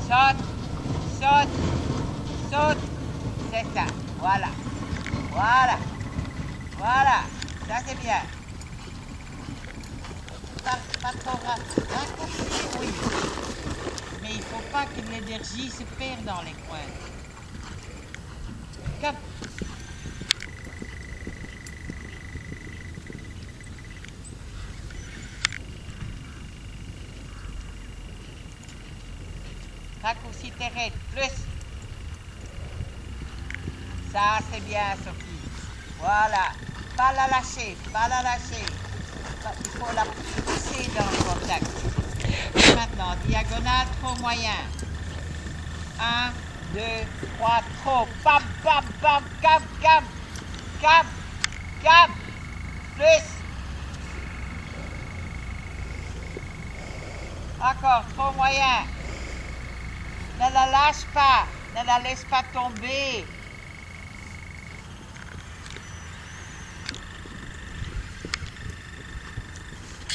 Saute, saute, saute. C'est ça. Voilà. Voilà. Voilà. Ça, c'est bien. Pas trop raccourci, oui. Mais il ne faut pas que l'énergie se perde dans les coins. Comme. Raccourci tes raies. Plus. Ça, c'est bien, Sophie. Voilà. Pas la lâcher, pas la lâcher. Il faut la pousser dans le contact. Et maintenant, diagonale, trop moyen. 1, 2, 3, trop. Bam, bam, bam, cam, cam. Cam, cam. Plus. Encore, trop moyen. Ne la lâche pas. Ne la laisse pas tomber.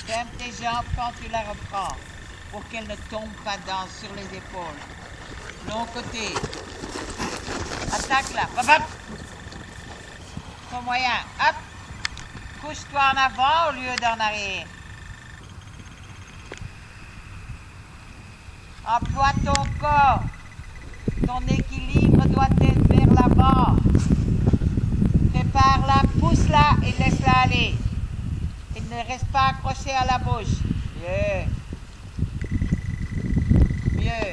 Ferme tes jambes quand tu la reprends pour qu'elle ne tombe pas sur les épaules. Long côté. Attaque là. Hop, hop. Trop moyen. Hop. Couche-toi en avant au lieu d'en arrière. Emploie ton corps. Ton équilibre doit être vers l'avant. Prépare-la, pousse-la et laisse-la aller. Et ne reste pas accroché à la bouche. Mieux. Mieux.